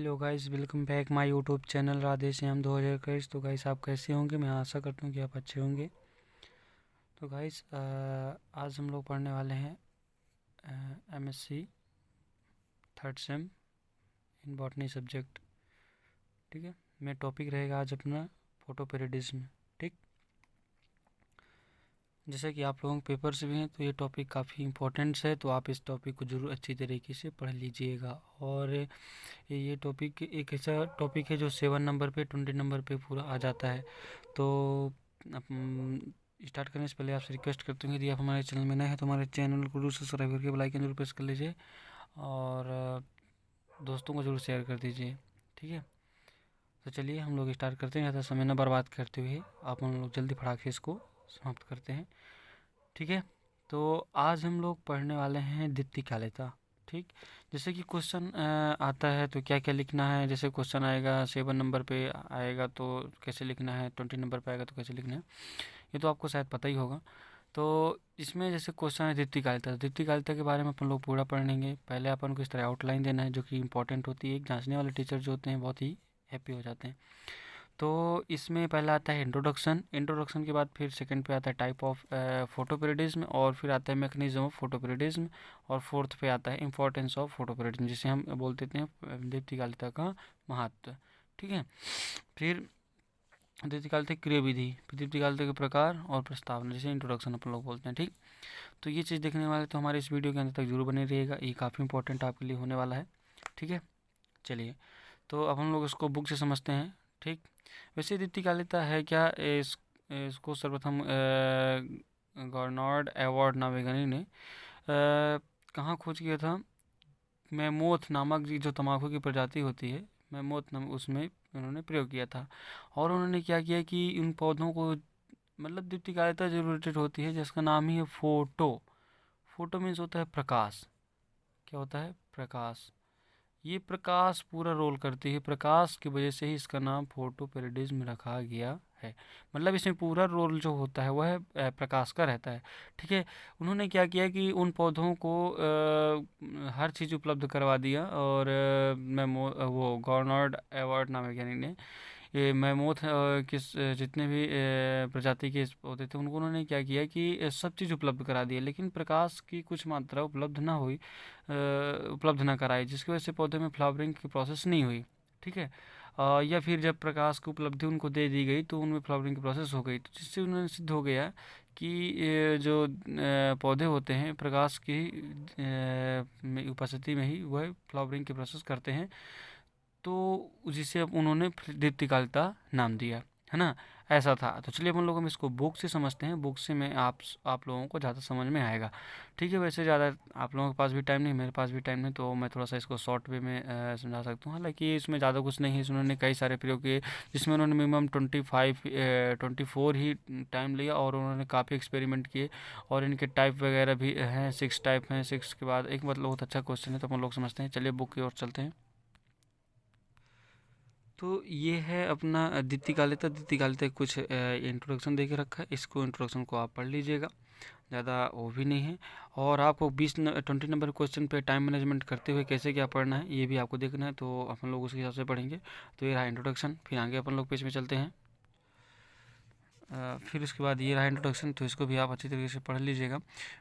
Hello guys, welcome back my YouTube channel Radhe Shyam 2021। तो guys आप कैसे होंगे? मैं आशा करता हूँ कि आप अच्छे होंगे। तो गाइस आज हम लोग पढ़ने वाले हैं MSc third same in botany subject. ठीक है, मेरा टॉपिक रहेगा आज अपना फोटोपेरिडिज्म। ठीक, जैसे कि आप लोगों के पेपर्स भी हैं तो ये टॉपिक काफ़ी इंपॉर्टेंट है, तो आप इस टॉपिक को ज़रूर अच्छी तरीके से पढ़ लीजिएगा। और ये टॉपिक एक ऐसा टॉपिक है जो 7 नंबर पे 20 नंबर पे पूरा आ जाता है। तो स्टार्ट करने से पहले आपसे रिक्वेस्ट करते हैं, यदि आप हमारे चैनल में नए हैं तो हमारे चैनल को जरूर सब्सक्राइब करके बेल आइकन जरूर प्रेस कर लीजिए और दोस्तों को जरूर शेयर कर दीजिए। ठीक है, तो चलिए हम लोग स्टार्ट करते हैं। ज़्यादा समय न बर्बाद करते हुए आप हम लोग जल्दी फटाक से इसको समाप्त करते हैं। ठीक है, तो आज हम लोग पढ़ने वाले हैं दीप्तिकालिता। ठीक, जैसे कि क्वेश्चन आता है तो क्या क्या लिखना है। जैसे क्वेश्चन आएगा 7 नंबर पे आएगा तो कैसे लिखना है, 20 नंबर पे आएगा तो कैसे लिखना है, ये तो आपको शायद पता ही होगा। तो इसमें जैसे क्वेश्चन है दीप्तिकालिता के बारे में अपन लोग पूरा पढ़ेंगे। पहले अपन को इस तरह आउटलाइन देना है जो कि इंपॉर्टेंट होती है। एक जांचने वाले टीचर जो होते हैं बहुत ही हैप्पी हो जाते हैं। तो इसमें पहला आता है इंट्रोडक्शन के बाद फिर सेकंड पे आता है टाइप ऑफ फोटोपेरिडिज्म, और फिर आता है मैकेनिज्म ऑफ फोटोपेरिडिज्म, और फोर्थ पे आता है इंपॉर्टेंस ऑफ फोटोपेरिडिज्म, जिसे हम बोल देते हैं दीप्तिकालिता का महत्व। ठीक है, फिर दीप्तिकालिता की क्रियाविधि, दीप्तिकालिता के प्रकार और प्रस्तावना, जैसे इंट्रोडक्शन अपन लोग बोलते हैं। ठीक, तो ये चीज़ देखने वाले तो हमारे इस वीडियो के अंत तक जरूर बने रहिएगा, ये काफ़ी इंपॉर्टेंट आपके लिए होने वाला है। ठीक है, चलिए तो अब हम लोग इसको बुक से समझते हैं। ठीक, वैसे दीप्तिकालिता है क्या? इसको सर्वप्रथम गॉर्नार्ड एवॉर्ड नाम वैज्ञानिक ने कहाँ खोज किया था? मैमोथ नामक जो तंबाकू की प्रजाति होती है, मैमोथ नाम, उसमें उन्होंने प्रयोग किया था। और उन्होंने क्या किया कि उन पौधों को, मतलब दीप्तिकालिता जो रिलेटेड होती है जिसका नाम ही है फोटो मीन्स होता है प्रकाश। क्या होता है? प्रकाश। ये प्रकाश पूरा रोल करती है, प्रकाश की वजह से ही इसका नाम फोटोपेरिडिज्म रखा गया है। मतलब इसमें पूरा रोल जो होता है वह प्रकाश का रहता है। ठीक है, उन्होंने क्या किया कि उन पौधों को हर चीज़ उपलब्ध करवा दिया। और वो गॉर्नार्ड एवॉर्ड नाम वैज्ञानिक ने ये मैमोथ किस जितने भी प्रजाति के पौधे थे उनको उन्होंने क्या किया कि सब चीज़ उपलब्ध करा दिया, लेकिन प्रकाश की कुछ मात्रा उपलब्ध ना हुई, उपलब्ध ना कराई, जिसकी वजह से पौधे में फ्लावरिंग की प्रोसेस नहीं हुई। ठीक है, या फिर जब प्रकाश की उपलब्धि उनको दे दी गई तो उनमें फ्लावरिंग की प्रोसेस हो गई, तो जिससे उन्होंने सिद्ध हो गया कि जो पौधे होते हैं प्रकाश की उपस्थिति में ही वह फ्लावरिंग की प्रोसेस करते हैं। तो जिसे अब उन्होंने दीप्तिकालिता नाम दिया, है ना? ऐसा था। तो चलिए अपन लोग हम इसको बुक से समझते हैं। बुक से मैं आप लोगों को ज़्यादा समझ में आएगा। ठीक है, वैसे ज़्यादा आप लोगों के पास भी टाइम नहीं, मेरे पास भी टाइम नहीं, तो मैं थोड़ा सा इसको शॉर्ट वे में समझा सकता हूँ। हालांकि इसमें ज़्यादा कुछ नहीं है, इसमें उन्होंने कई सारे प्रयोग किए जिसमें उन्होंने मिनिमम 24 ही टाइम लिया, और उन्होंने काफ़ी एक्सपेरिमेंट किए। और इनके टाइप वगैरह भी हैं, 6 टाइप हैं। 6 के बाद एक मतलब बहुत अच्छा क्वेश्चन है, तो अपन लोग समझते हैं। चलिए बुक की ओर चलते हैं। तो ये है अपना दीप्तिकालिता कुछ इंट्रोडक्शन दे के रखा है, इसको इंट्रोडक्शन को आप पढ़ लीजिएगा, ज़्यादा वो भी नहीं है। और आपको 20 नंबर क्वेश्चन पे टाइम मैनेजमेंट करते हुए कैसे क्या पढ़ना है ये भी आपको देखना है, तो अपन लोग उसके हिसाब से पढ़ेंगे। तो ये रहा इंट्रोडक्शन, फिर आगे अपन लोग पेज में चलते हैं। फिर उसके बाद ये रहा इंट्रोडक्शन, तो इसको भी आप अच्छी तरीके से पढ़ लीजिएगा।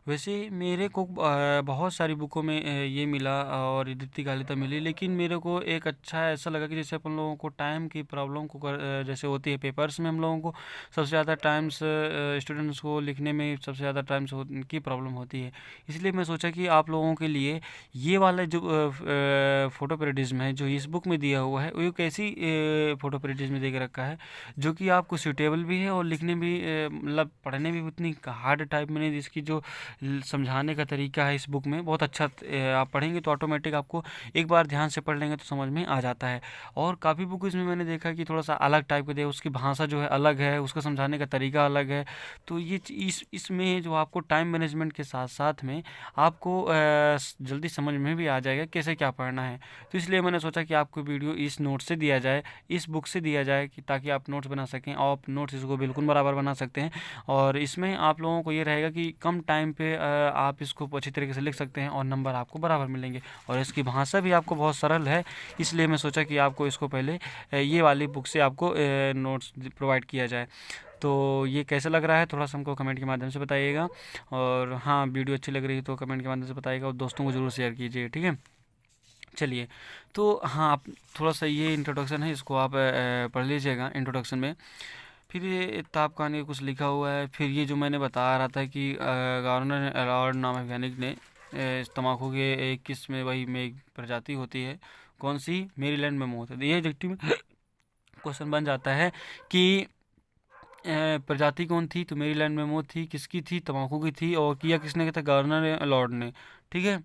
वैसे मेरे को बहुत सारी बुकों में ये मिला और दीप्तिकालिता मिली, लेकिन मेरे को एक अच्छा ऐसा लगा कि जैसे अपन लोगों को टाइम की प्रॉब्लम को जैसे होती है पेपर्स में, हम लोगों को सबसे ज़्यादा टाइम्स स्टूडेंट्स को लिखने में सबसे ज़्यादा टाइम्स की प्रॉब्लम होती है। इसलिए मैं सोचा कि आप लोगों के लिए ये वाला जो फोटोपेरिडिज्म है जो इस बुक में दिया हुआ है, वो एक ऐसी फोटोपेरिडिज्म दे के रखा है जो कि आपको सूटेबल भी है और लिखने भी मतलब पढ़ने में भी उतनी हार्ड टाइप में नहीं, जिसकी जो समझाने का तरीका है इस बुक में बहुत अच्छा। आप पढ़ेंगे तो ऑटोमेटिक आपको एक बार ध्यान से पढ़ लेंगे तो समझ में आ जाता है। और काफ़ी बुक इसमें मैंने देखा कि थोड़ा सा अलग टाइप के दिया, उसकी भाषा जो है अलग है, उसका समझाने का तरीका अलग है। तो ये इसमें जो आपको टाइम मैनेजमेंट के साथ साथ में आपको जल्दी समझ में भी आ जाएगा कैसे क्या पढ़ना है। तो इसलिए मैंने सोचा कि आपको वीडियो इस नोट से दिया जाए, इस बुक से दिया जाए, कि ताकि आप नोट्स बना सकें। और आप नोट्स इसको बिल्कुल बराबर बना सकते हैं। और इसमें आप लोगों को ये रहेगा कि कम टाइम पे आप इसको अच्छी तरीके से लिख सकते हैं और नंबर आपको बराबर मिलेंगे। और इसकी भाषा भी आपको बहुत सरल है, इसलिए मैं सोचा कि आपको इसको पहले ये वाली बुक से आपको नोट्स प्रोवाइड किया जाए। तो ये कैसा लग रहा है थोड़ा सा हमको कमेंट के माध्यम से बताइएगा। और हाँ, वीडियो अच्छी लग रही है तो कमेंट के माध्यम से बताइएगा और दोस्तों को ज़रूर शेयर कीजिए, ठीक है। चलिए, तो हाँ, आप थोड़ा सा ये इंट्रोडक्शन है, इसको आप पढ़ लीजिएगा इंट्रोडक्शन में। फिर ये ताप कहानी कुछ लिखा हुआ है। फिर ये जो मैंने बता रहा था कि गार्डनर अलार्ड नामक वैज्ञानिक ने इस तम्बाकू के एक किस्म वही में एक प्रजाति होती है, कौन सी, मेरीलैंड में मौत है। ये एग्जेक्टिव में क्वेश्चन बन जाता है कि प्रजाति कौन थी, तो मेरीलैंड में मौत थी, किसकी थी, तम्बाकू की थी, और किया किसने किया था, गार्डनर अलार्ड ने, ठीक है।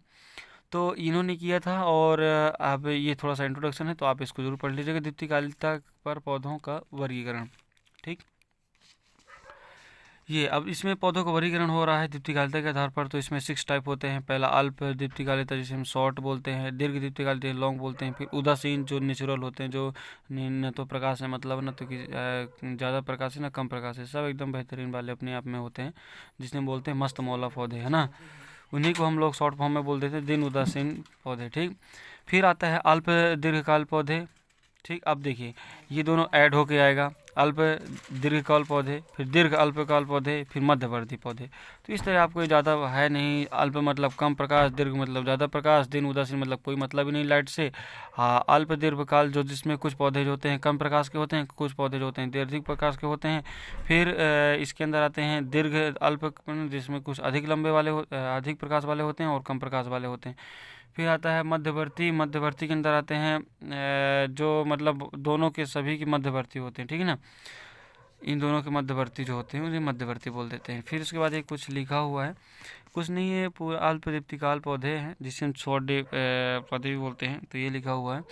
तो इन्होंने किया था। और अब ये थोड़ा सा इंट्रोडक्शन है तो आप इसको जरूर पढ़ लीजिएगा। दीप्तिकालिता पर पौधों का वर्गीकरण, ठीक। ये अब इसमें पौधों का वर्गीकरण हो रहा है दीप्तिकालिता के आधार पर। तो इसमें 6 टाइप होते हैं। पहला अल्प दीप्तिकालिता, जिसे हम शॉर्ट बोलते हैं। दीर्घ दीप्तिकालिता लॉन्ग बोलते हैं। फिर उदासीन, जो नेचुरल होते हैं, जो न तो प्रकाश है मतलब न तो कि ज़्यादा प्रकाश है ना कम प्रकाश है, सब एकदम बेहतरीन वाले अपने आप में होते हैं, जिसमें बोलते हैं मस्त मौला पौधे, है ना। उन्हीं को हम लोग शॉर्ट फॉर्म में बोल देते हैं दिन उदासीन पौधे, ठीक। फिर आता है अल्प दीर्घकाल पौधे, ठीक। अब देखिए ये दोनों ऐड होके आएगा, अल्प दीर्घकाल पौधे, फिर दीर्घ अल्पकाल पौधे, फिर मध्यवर्ती पौधे। तो इस तरह आपको ज़्यादा है नहीं, अल्प मतलब कम प्रकाश, दीर्घ मतलब ज़्यादा प्रकाश, दिन उदासीन मतलब कोई मतलब ही नहीं लाइट से। हाँ, अल्प दीर्घकाल जो जिसमें कुछ पौधे जो होते हैं कम प्रकाश के होते हैं, कुछ पौधे जो होते हैं अधिक प्रकाश के होते हैं। फिर इसके अंदर आते हैं दीर्घ अल्प, जिसमें कुछ अधिक लंबे वाले अधिक प्रकाश वाले होते हैं और कम प्रकाश वाले होते हैं। फिर आता है मध्यवर्ती, मध्यवर्ती के अंदर आते हैं जो मतलब दोनों के सभी के मध्यवर्ती होते हैं, ठीक है ना। इन दोनों के मध्यवर्ती जो होते हैं उन्हें मध्यवर्ती बोल देते हैं। फिर उसके बाद एक कुछ लिखा हुआ है, कुछ नहीं है, पूरा अल्प दीप्तिकाल पौधे हैं जिसे हम शॉर्ट पौधे भी बोलते हैं। तो ये लिखा हुआ है,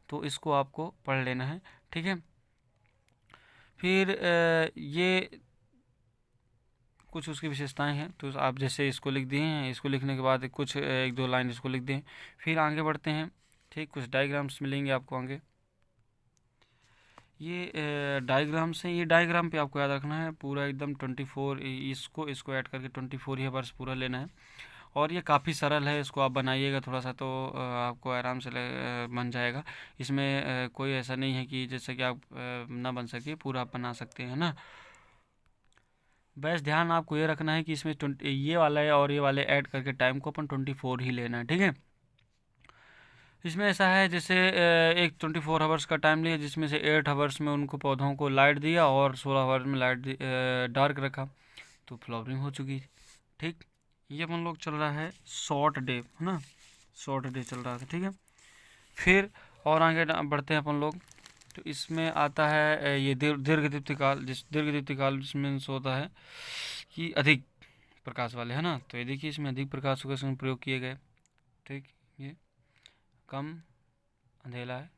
तो इसको आपको पढ़ लेना है, ठीक है। फिर ये कुछ उसकी विशेषताएं हैं, तो आप जैसे इसको लिख दिए हैं, इसको लिखने के बाद कुछ एक दो लाइन इसको लिख दें। फिर आगे बढ़ते हैं, ठीक। कुछ डायग्राम्स मिलेंगे आपको आगे, ये डायग्राम्स हैं। ये डायग्राम पे आपको याद रखना है पूरा एकदम 24, इसको ऐड करके 24 ये वर्ष पूरा लेना है। और ये काफ़ी सरल है, इसको आप बनाइएगा थोड़ा सा तो आपको आराम से बन जाएगा। इसमें कोई ऐसा नहीं है कि जैसे कि आप ना बन सके, पूरा आप बना सकते हैं ना। बस ध्यान आपको ये रखना है कि इसमें 20 ये वाला है और ये वाले ऐड करके टाइम को अपन 24 ही लेना है, ठीक है। इसमें ऐसा है जैसे एक 24 आवर्स का टाइम लिया, जिसमें से 8 आवर्स में उनको पौधों को लाइट दिया और 16 आवर्स में लाइट डार्क रखा, तो फ्लावरिंग हो चुकी, ठीक। ये अपन लोग चल रहा है शॉर्ट डे, है ना, शॉर्ट डे चल रहा था, ठीक है। फिर और आगे बढ़ते हैं अपन लोग। तो इसमें आता है ये दीर्घ दीप्तिकाल, दीर्घ दीप्तिकाल जिसमें होता है कि अधिक प्रकाश वाले, है ना। तो ये देखिए इसमें अधिक प्रकाश का इसमें प्रयोग किए गए, ठीक। ये कम अंधेला है,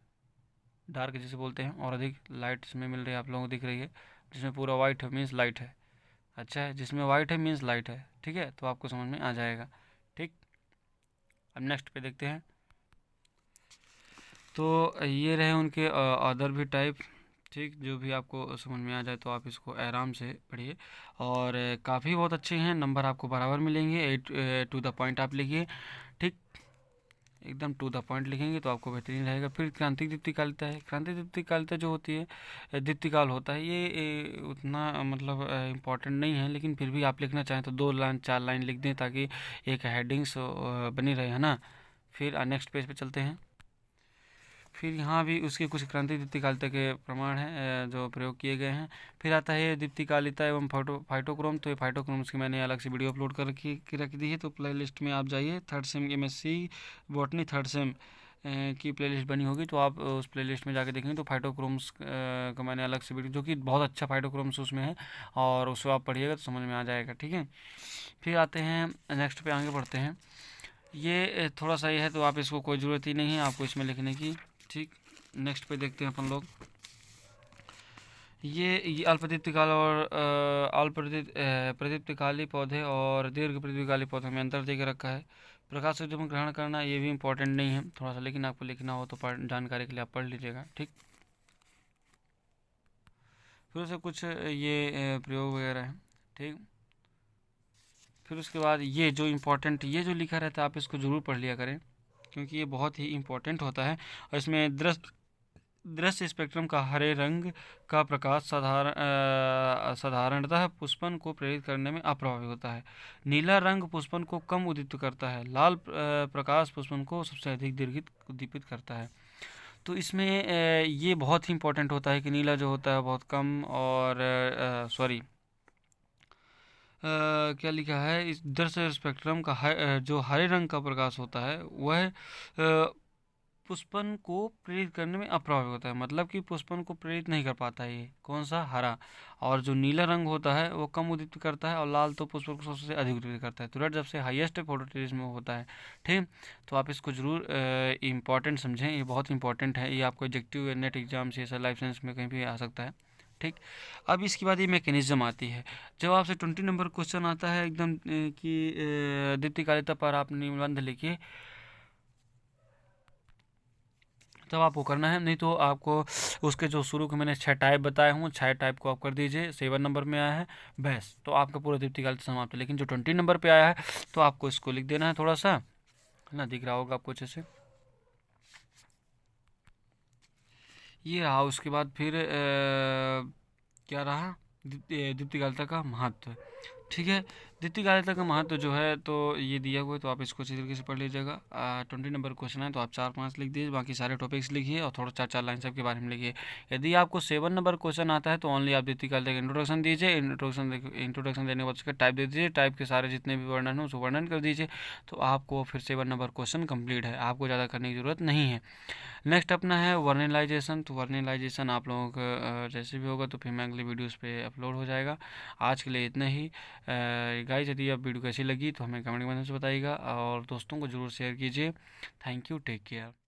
डार्क जिसे बोलते हैं, और अधिक लाइट इसमें मिल रही है, आप लोगों को दिख रही है। जिसमें पूरा वाइट है मीन्स लाइट है, अच्छा है, जिसमें वाइट है मीन्स लाइट है, ठीक है। तो आपको समझ में आ जाएगा, ठीक। अब नेक्स्ट पे देखते हैं। तो ये रहे उनके अदर भी टाइप, ठीक। जो भी आपको समझ में आ जाए तो आप इसको आराम से पढ़िए। और काफ़ी बहुत अच्छे हैं, नंबर आपको बराबर मिलेंगे। 8 टू द पॉइंट आप लिखिए, ठीक। एकदम टू द पॉइंट लिखेंगे तो आपको बेहतरीन रहेगा। फिर क्रांतिक दीप्तिकालिता है। क्रांतिक दीप्तिकालिता जो होती है, दीप्तिकाल होता है, ये उतना मतलब इम्पोर्टेंट नहीं है, लेकिन फिर भी आप लिखना चाहें तो 2 लाइन 4 लाइन लिख दें ताकि एक हेडिंग्स बनी रहे, है ना। फिर नेक्स्ट पेज पे चलते हैं। फिर यहाँ भी उसके कुछ क्रांतिक दीप्तिकालिता के प्रमाण हैं जो प्रयोग किए गए हैं। फिर आता है दीप्तिकालिता एवं फाइटोक्रोम। तो ये फाइटोक्रोम्स की मैंने अलग से वीडियो अपलोड कर रख दी है, तो प्ले लिस्ट में आप जाइए। 3rd same MSc botany 3rd same की प्लेलिस्ट बनी होगी, तो आप उस प्लेलिस्ट में जाके देखेंगे तो फाइटोक्रोम्स का मैंने अलग से वीडियो, जो कि बहुत अच्छा फाइटोक्रोम्स उसमें है, और उसको आप पढ़िएगा तो समझ में आ जाएगा, ठीक है। फिर आते हैं नेक्स्ट पे, आगे बढ़ते हैं। ये थोड़ा सा ये है तो आप इसको कोई ज़रूरत ही नहीं है आपको इसमें लिखने की, ठीक। नेक्स्ट पे देखते हैं अपन लोग। ये अल्पदीप्तिकाल और प्रदीप्तिकाली पौधे और दीर्घ प्रदीप्तिकाली पौधे में अंतर देकर रखा है। प्रकाश सूर्य में ग्रहण करना ये भी इम्पोर्टेंट नहीं है थोड़ा सा, लेकिन आपको लिखना हो तो जानकारी के लिए आप पढ़ लीजिएगा, ठीक। फिर उससे कुछ ये प्रयोग वगैरह है, ठीक। फिर उसके बाद ये जो इम्पोर्टेंट ये जो लिखा रहता है आप इसको ज़रूर पढ़ लिया करें, क्योंकि ये बहुत ही इम्पोर्टेंट होता है। और इसमें दृश्य स्पेक्ट्रम का हरे रंग का प्रकाश साधारणतः पुष्पन को प्रेरित करने में अप्रभावी होता है। नीला रंग पुष्पन को कम उद्दीपित करता है। लाल प्रकाश पुष्पन को सबसे अधिक उद्दीपित करता है। तो इसमें ये बहुत ही इम्पोर्टेंट होता है कि नीला जो होता है बहुत कम, और सॉरी क्या लिखा है, इस दृश्य स्पेक्ट्रम का जो हरे रंग का प्रकाश होता है वह पुष्पन को प्रेरित करने में अप्रभावी होता है, मतलब कि पुष्पन को प्रेरित नहीं कर पाता है ये कौन सा, हरा। और जो नीला रंग होता है वो कम उद्दीपित करता है, और लाल तो पुष्पन को सबसे अधिक उद्दीपित करता है। तो रेड सबसे हाईएस्ट फोटोसिंथेसिस में होता है, ठीक। तो आप इसको जरूर इम्पॉर्टेंट समझें, ये बहुत इंपॉर्टेंट है। ये आपको ऑब्जेक्टिव नेट एग्जाम से ऐसा लाइफ साइंस में कहीं भी आ सकता है, ठीक। अब इसके बाद ये मैकेनिज्म आती है। जब आपसे 20 नंबर क्वेश्चन आता है एकदम कि दीप्तिकालिता पर आप निबंध लिखिए, तब आपको करना है। नहीं तो आपको उसके जो शुरू के मैंने 6 टाइप बताए हूँ, 6 टाइप को आप कर दीजिए। 7 नंबर में आया है बस, तो आपका पूरा दीप्तिकालिता समाप्त है। लेकिन जो 20 नंबर पे आया है तो आपको इसको लिख देना है थोड़ा सा, है ना, दिख रहा होगा आपको अच्छे से। ये रहा। उसके बाद फिर क्या रहा, दीप्तिकालिता का महत्व, ठीक है। दीप्तिकालिता का महत्व जो है तो ये दिया हुआ है, तो आप इसको अच्छी तरीके से पढ़ लीजिएगा। 20 नंबर क्वेश्चन है तो आप 4-5 लिख दीजिए, बाकी सारे टॉपिक्स लिखिए और थोड़ा 4-4 लाइन सब के बारे में लिखिए। यदि आपको 7 नंबर क्वेश्चन आता है तो ओनली आप दीप्तिकालिता का इंट्रोडक्शन दीजिए। इंट्रोडक्शन देने के बाद उसका टाइप दे दीजिए, टाइप के सारे जितने भी वर्णन हो उसको वर्णन कर दीजिए, तो आपको फिर 7 नंबर क्वेश्चन कंप्लीट है, आपको ज़्यादा करने की ज़रूरत नहीं है। नेक्स्ट अपना है वर्नलाइजेशन। तो वर्नलाइजेशन आप लोगों का जैसे भी होगा तो फिर मैं अगले वीडियोस पे अपलोड हो जाएगा। आज के लिए इतना ही। गाइस यदि आप वीडियो कैसी लगी तो हमें कमेंट के माध्यम से बताइएगा, और दोस्तों को ज़रूर शेयर कीजिए। Thank you, take care.